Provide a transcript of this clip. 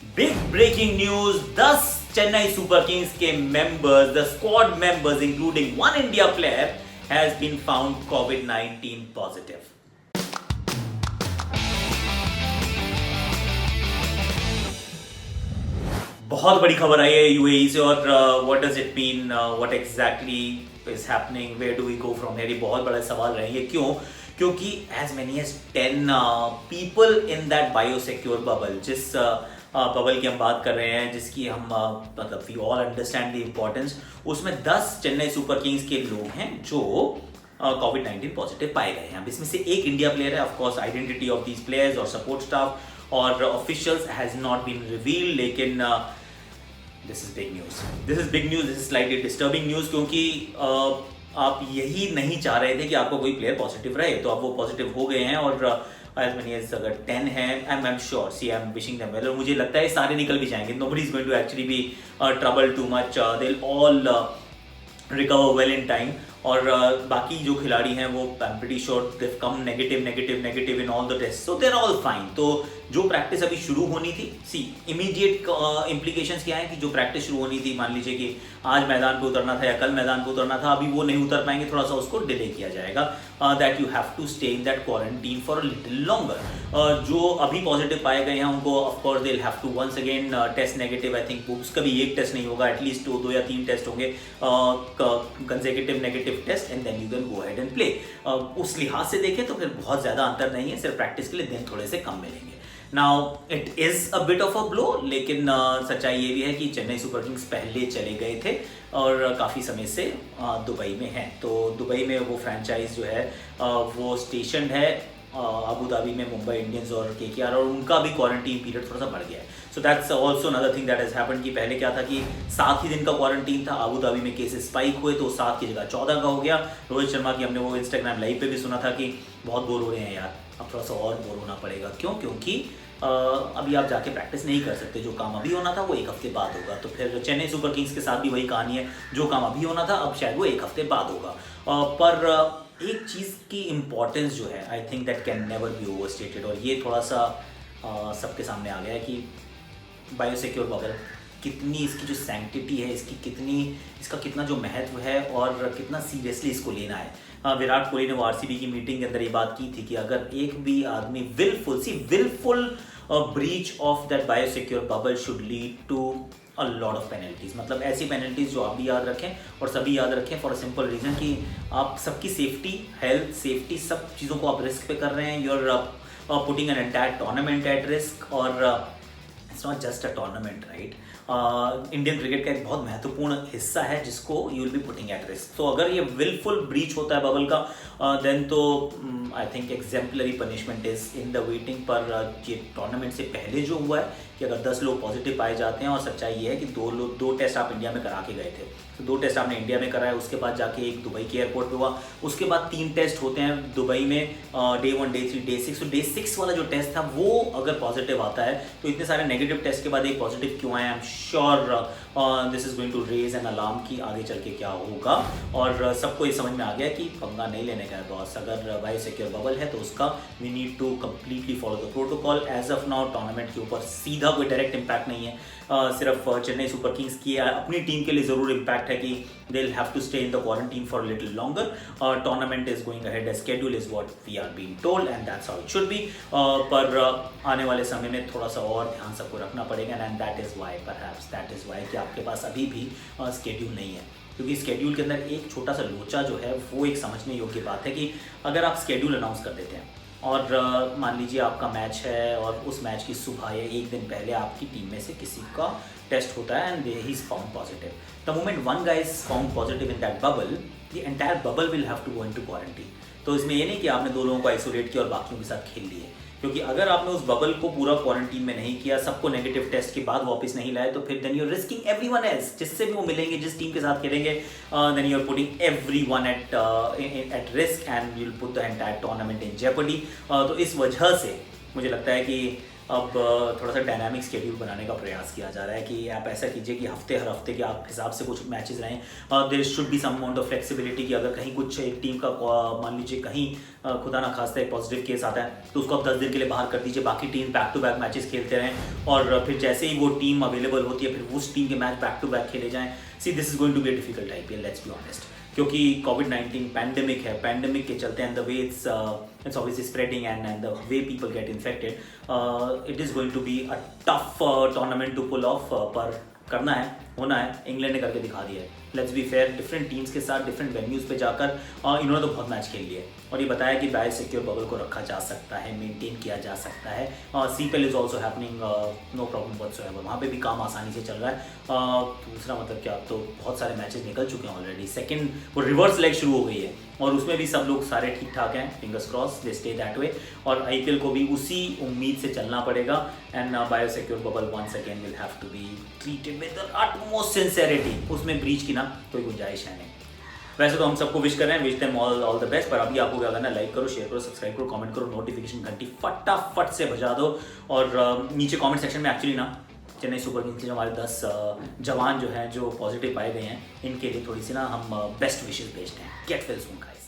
Big breaking news 10 Chennai super kings के members, the squad members including one India player has been found कोविड-19 positive. बहुत बड़ी खबर आई है यूएई से और what does it mean, what exactly is happening, where do we go from here, ये बहुत बड़ा सवाल रहेंगे। क्यों? क्योंकि as many as 10 people in that biosecure bubble, जिस बबल की हम बात कर रहे हैं, जिसकी हम मतलब we all understand the importance, उसमें 10 चेन्नई सुपर किंग्स के लोग हैं जो कोविड-19 पॉजिटिव पाए गए हैं। अब इसमें से एक इंडिया प्लेयर है। Of course identity of these players और सपोर्ट स्टाफ और officials has not been revealed, लेकिन this is big news, this is big news, this is slightly disturbing news, क्योंकि आप यही नहीं चाह रहे थे कि आपको कोई प्लेयर पॉजिटिव रहे, तो अब वो पॉजिटिव हो गए हैं और एज मेनी एज अगर 10 है, I am sure, see I am wishing them well, और मुझे लगता है सारे निकल भी जाएंगे। Nobody is going to actually be trouble too much, they will all recover well in time. और बाकी जो खिलाड़ी हैं वो I am pretty sure they have come negative in all the test, so they are all fine. तो जो practice अभी शुरू होनी थी, सी इमीडिएट इम्प्लीकेशंस क्या है कि जो प्रैक्टिस शुरू होनी थी, मान लीजिए कि आज मैदान पे उतरना था या कल मैदान पे उतरना था, अभी वो नहीं उतर पाएंगे, थोड़ा सा उसको डिले किया जाएगा, that you have to stay in that quarantine for a little longer. जो अभी पॉजिटिव पाए गए हैं उनको of course they will have to once again test negative. I think उसका भी एक टेस्ट नहीं होगा, एटलीस्ट 2 या 3 टेस्ट होंगे, consecutive negative test, and then you can go ahead and play. उस लिहाज से देखें तो फिर बहुत ज़्यादा अंतर नहीं है, सिर्फ प्रैक्टिस के लिए दिन थोड़े से कम मिलेंगे। Now it is a bit of a blow, लेकिन सच्चाई ये भी है कि चेन्नई सुपर किंग्स पहले चले गए थे और काफ़ी समय से दुबई में हैं। तो दुबई में वो फ्रेंचाइज जो है वो स्टेशन है अबू धाबी में, मुंबई इंडियंस और केकेआर, और उनका भी क्वारंटीन पीरियड थोड़ा सा बढ़ गया है। So that's also another thing that has happened कि पहले क्या था कि 7 ही दिन का क्वारंटीन था, अबू धाबी में केसेस स्पाइक हुए तो 7 की जगह 14 का हो गया। रोहित शर्मा की हमने वो इंस्टाग्राम लाइव पे भी सुना था कि बहुत बोर हो रहे हैं यार, अब थोड़ा सा और बोर होना पड़ेगा। क्यों? क्योंकि अभी आप जाके प्रैक्टिस नहीं कर सकते, जो काम अभी होना था वो 1 हफ्ते बाद होगा। तो फिर चेन्नई सुपर किंग्स के साथ भी वही कहानी है, जो काम अभी होना था अब शायद वो 1 हफ्ते बाद होगा। पर एक चीज़ की इम्पोर्टेंस जो है, I think that can never be overstated, और ये थोड़ा सा सबके सामने आ गया है कि बायोसिक्योर बबल कितनी, इसकी जो सैंक्टिटी है, इसका कितना जो महत्व है और कितना सीरियसली इसको लेना है। विराट कोहली ने वो आरसीबी की मीटिंग के अंदर ये बात की थी कि अगर एक भी आदमी wilful breach of that biosecure bubble should lead to a lot of penalties, मतलब ऐसी पेनल्टीज जो आप भी याद रखें और सभी याद रखें, फॉर अ सिंपल रीजन कि आप सबकी सेफ्टी, हेल्थ, सेफ्टी, सब चीज़ों को आप रिस्क पे कर रहे हैं। You are putting an entire tournament at risk, और it's not just a tournament, right. Indian cricket का एक बहुत महत्वपूर्ण हिस्सा है जिसको you will be putting at risk. तो अगर ये विलफुल ब्रीच होता है बबल का, देन तो I think exemplary punishment is in the waiting. पर ये टूर्नामेंट से पहले जो हुआ है कि अगर 10 लोग पॉजिटिव पाए जाते हैं, और सच्चाई ये है कि 2 टेस्ट आप इंडिया में करा के गए थे, तो 2 टेस्ट आपने इंडिया में कराया, उसके बाद जाके एक दुबई के एयरपोर्ट पे हुआ, उसके बाद 3 टेस्ट होते हैं दुबई में, डे 1, डे 3, डे 6। तो डे 6 वाला जो टेस्ट था वो अगर पॉजिटिव आता है, तो इतने सारे नेगेटिव टेस्ट के बाद एक पॉजिटिव क्यों आया? I am sure this is going to raise an alarm कि आगे चल के क्या होगा। और सबको ये समझ में आ गया कि पंगा नहीं लेने का है बॉस, अगर बायोसिक्योर बबल है तो उसका we need to completely follow the protocol. As of now tournament के ऊपर सीधा कोई डायरेक्ट इम्पैक्ट नहीं है, सिर्फ चेन्नई सुपर किंग्स की अपनी टीम के लिए ज़रूर इम्पैक्ट है कि they will have to stay in the quarantine for little longer. Tournament is going ahead as schedule is what we are being told, and that's how it should be. पर आने वाले समय में थोड़ा सा और ध्यान सबको रखना पड़ेगा, and that is why, perhaps that is why कि आपके पास अभी भी स्केड्यूल नहीं है। क्योंकि स्केड्यूल के अंदर एक छोटा सा लोचा जो है वो एक समझने योग्य बात है कि अगर आप स्केड्यूल अनाउंस कर देते हैं और मान लीजिए आपका मैच है और उस मैच की सुबह या एक दिन पहले आपकी टीम में से किसी का टेस्ट होता है and he is found positive, the moment one guy is found positive in that bubble, the entire bubble will have to go into quarantine. तो इसमें ये नहीं कि आपने 2 लोगों को आइसोलेट किया और बाकियों के साथ खेल लिए, क्योंकि अगर आपने उस बबल को पूरा क्वारंटीन में नहीं किया, सबको नेगेटिव टेस्ट के बाद वापस नहीं लाए, तो फिर then you are risking everyone else, जिससे भी वो मिलेंगे, जिस टीम के साथ खेलेंगे, then you are putting everyone at risk and you will put the entire tournament in jeopardy. तो इस वजह से मुझे लगता है कि अब थोड़ा सा डायनामिक शेड्यूल बनाने का प्रयास किया जा रहा है कि आप ऐसा कीजिए कि हर हफ्ते के आप हिसाब से कुछ मैचेस रहें। There should be some amount of flexibility कि अगर कहीं कुछ एक टीम का मान लीजिए कहीं खुदा ना खास्ता एक पॉजिटिव केस आता है तो उसको आप 10 दिन के लिए बाहर कर दीजिए, बाकी team back to back matches खेलते रहें और फिर जैसे ही वो टीम अवेलेबल होती है फिर उस टीम के मैच बैक टू बैक खेले जाएँ। See this is going to be a difficult IPL, let's be honest, क्योंकि कोविड-19 पैंडेमिक है, पैंडेमिक के चलते and the way it's obviously spreading and the way people get infected, it is going to be a tough tournament to pull off, पर करना है, होना है। इंग्लैंड ने करके दिखा दिया है, let's be fair, different teams के साथ डिफरेंट वेन्यूज़ पे जाकर इन्होंने तो बहुत मैच खेल लिए और ये बताया कि बायो सिक्योर बबल को रखा जा सकता है, मेंटेन किया जा सकता है। CPL is also happening, no problem whatsoever, वहाँ पे भी काम आसानी से चल रहा है। दूसरा मतलब क्या, अब तो बहुत सारे मैचेस निकल चुके हैं ऑलरेडी, सेकंड वो रिवर्स लेग शुरू हो गई है और उसमें भी सब लोग सारे ठीक ठाक हैं, fingers cross they stay that way, और IPL को भी उसी उम्मीद से चलना पड़ेगा and bio secure bubble once again will have to be treated with the utmost sincerity, उसमें ब्रीच की ना कोई गुंजाइश है नहीं। वैसे तो हम सबको विश कर रहे हैं, wish them all the best, पर अभी आपको क्या करना है, लाइक करो, शेयर करो, सब्सक्राइब करो, कमेंट करो, नोटिफिकेशन घंटी फटाफट से बजा दो और नीचे कमेंट सेक्शन में एक्चुअली ना चेन्नई सुपर किंग्स के जो हमारे 10 जवान जो हैं जो पॉजिटिव पाए गए हैं इनके लिए थोड़ी सी ना हम बेस्ट विशेस भेजते हैं। Get well soon guys.